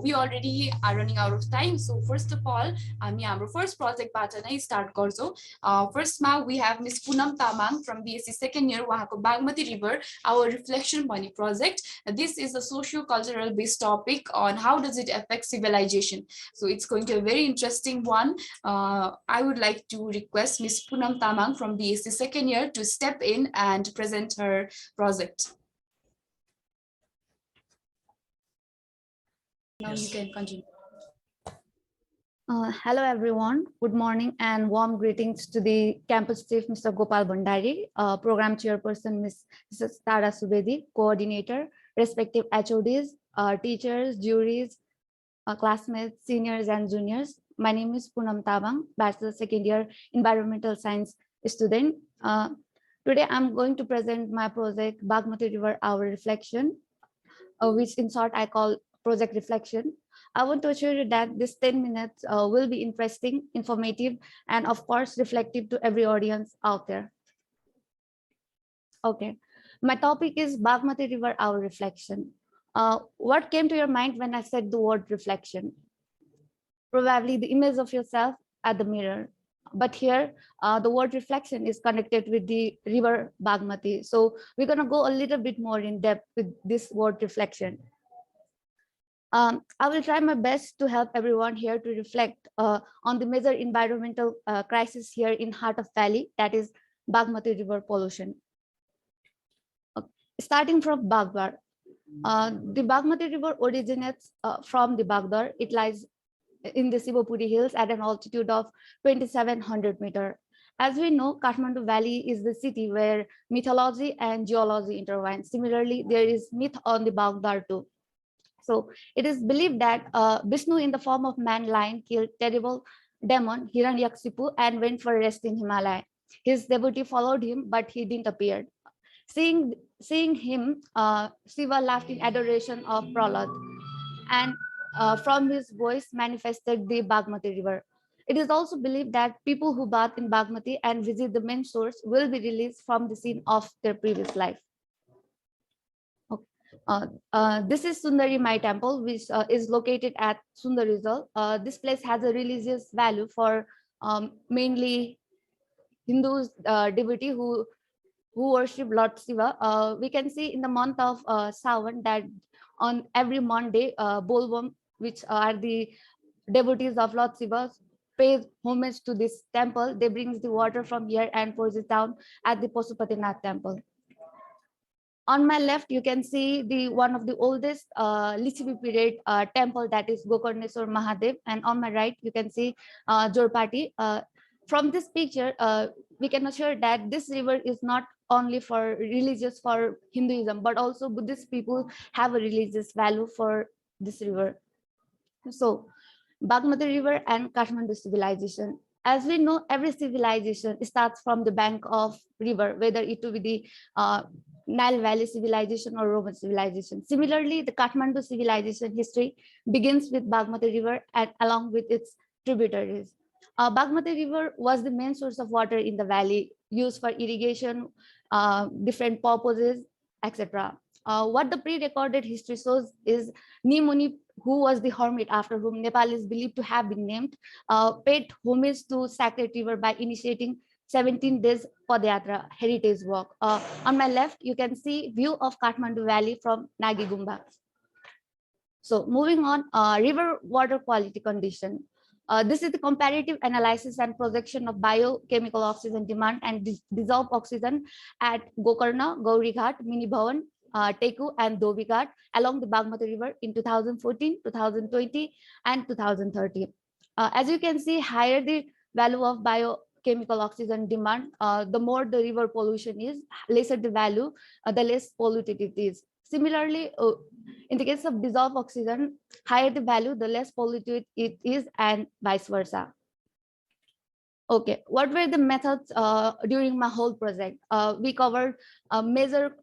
we already are running out of time. So first of all, हामी हाम्रो first project बाट नै start गर्छौँ. First मा we have Miss Poonam Tamang from BSc second year, उहाँको Bagmati River our reflection भन्ने project. This is a socio-cultural based topic on how does it affect civilization. So it's going to be a very interesting one. I would like to request Miss Poonam Tamang from BSc second year to step in and present her project. Now you can continue. Hello everyone, good morning and warm greetings to the campus chief Mr. Gopal Bhandari, program chairperson Mrs. Tara Subedi, coordinator, respective HODs, teachers, juries, classmates, seniors and juniors. My name is Poonam Tamang, bachelor second year environmental science student. Today I'm going to present my project Bagmati River Our Reflection, which in short I call project reflection. I want to assure you that this 10 minutes will be interesting, informative, and of course reflective to every audience out there. Okay, my topic is Bagmati River Our Reflection. What came to your mind when I said the word reflection? Probably the image of yourself at the mirror. But here, the word reflection is connected with the river Bagmati. So we're gonna go a little bit more in depth with this word reflection. I will try my best to help everyone here to reflect on the major environmental crisis here in Heart of Valley, that is Bagmati River pollution. Starting from Bagbar, the Bagmati River originates from the Bagdar. It lies in the Sivapuri Hills at an altitude of 2,700 meters. As we know, Kathmandu Valley is the city where mythology and geology intertwine. Similarly, there is myth on the Bagdar too. So it is believed that Vishnu in the form of man-lion killed terrible demon Hiranyakshipu and went for rest in Himalaya. His devotee followed him, but he didn't appear. Seeing him, Shiva laughed in adoration of Prahlad, and from his voice manifested the Bagmati River. It is also believed that people who bath in Bagmati and visit the main source will be released from the scene of their previous life. This is Sundari Mai temple, which is located at Sundarizal. This place has a religious value for mainly Hindus devotee who worship Lord Shiva. We can see in the month of Sawan that on every Monday, Bolwam, which are the devotees of Lord Shiva, pay homage to this temple. They bring the water from here and pours it down at the Pashupatinath temple. On my left, you can see the one of the oldest Lichivi period temple, that is Gokarneswar Mahadev, and on my right you can see Jorpati. From this picture, we can assure that this river is not only for religious for Hinduism, but also Buddhist people have a religious value for this river. So Bagmati River and Kathmandu civilization. As we know, every civilization starts from the bank of river, whether it will be the Nile Valley civilization or Roman civilization. Similarly, the Kathmandu civilization history begins with Bagmati River and along with its tributaries. Bagmati River was the main source of water in the valley, used for irrigation, different purposes, etc. What the pre-recorded history shows is Nimuni, who was the hermit after whom Nepal is believed to have been named, paid homage to sacred river by initiating 17 days Padayatra heritage walk. On my left, you can see view of Kathmandu Valley from Nagi Gumba. So moving on, river water quality condition. This is the comparative analysis and projection of biochemical oxygen demand and dissolved oxygen at Gokarna, Gauri Ghat, Mini Bhavan, Teku and Dhobi Ghat along the Bagmati River in 2014, 2020 and 2030. As you can see, higher the value of biochemical oxygen demand, the more the river pollution is, lesser the value, the less polluted it is. Similarly, in the case of dissolved oxygen, higher the value, the less polluted it is, and vice versa. Okay, what were the methods during my whole project? We covered major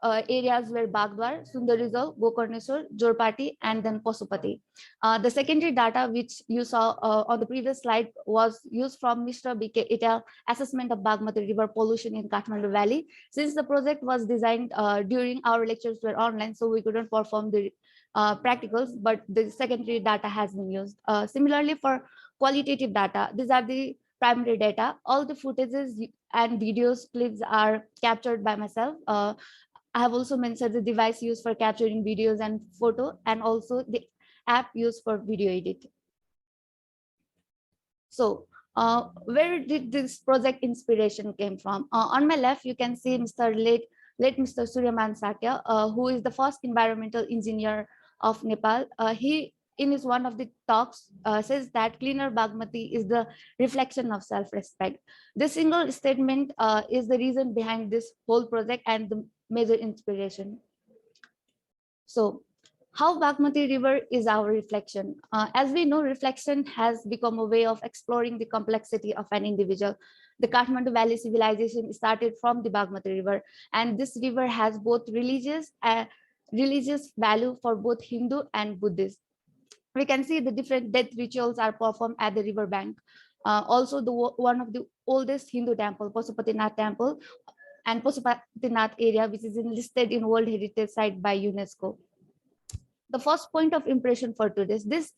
areas were Bagdwar, Sundarizal, Gokarneswar, Jorpati, and then Pasupati. The secondary data which you saw on the previous slide was used from Mr. B.K. Ital assessment of Bagmati River pollution in Kathmandu Valley. Since the project was designed during our lectures were online, so we couldn't perform the practicals, but the secondary data has been used. Similarly, for qualitative data, these are the primary data. All the footages and videos clips are captured by myself. I have also mentioned the device used for capturing videos and photo, and also the app used for video edit. So where did this project inspiration came from? On my left, you can see late Mr. Suryaman Sakya, who is the first environmental engineer of Nepal. He in his one of the talks says that cleaner Bagmati is the reflection of self-respect. This single statement is the reason behind this whole project and the major inspiration. So how Bagmati River is our reflection. As we know, reflection has become a way of exploring the complexity of an individual. The Kathmandu Valley civilization started from the Bagmati River, and this river has both religious value for both Hindu and Buddhist. We can see the different death rituals are performed at the river bank. Also, one of the oldest Hindu temple, Pasupatinath Temple, and Pasupatinath area, which is listed in World Heritage Site by UNESCO. The first point of impression for today is this: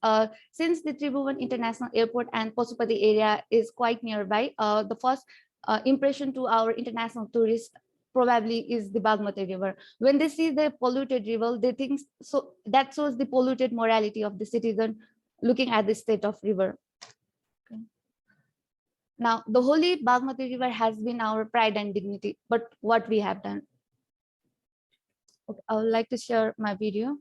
since the Tribhuvan International Airport and Pasupati area is quite nearby, the first impression to our international tourists probably is the Bagmati River. When they see the polluted river, they think so that shows the polluted morality of the citizen looking at the state of river. Okay. Now, the holy Bagmati River has been our pride and dignity, but what we have done. Okay, I would like to share my video.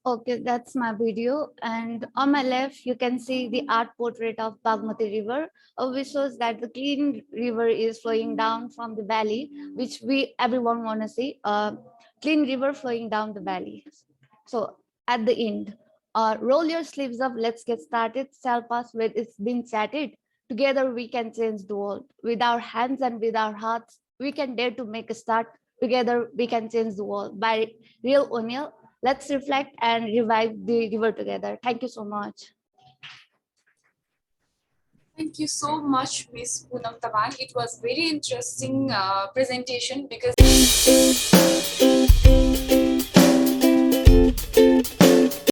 Okay, that's my video. And on my left, you can see the art portrait of Bagmati River, which shows that the clean river is flowing down from the valley, which we everyone want to see. Clean river flowing down the valley. So at the end, roll your sleeves up. Let's get started. Help us with it's been chatted. Together we can change the world. With our hands and with our hearts, we can dare to make a start. Together we can change the world. By Real O'Neill. Let's reflect and revive the river together. Thank you so much. Thank you so much, Miss Poonam Tamang. It was very interesting presentation because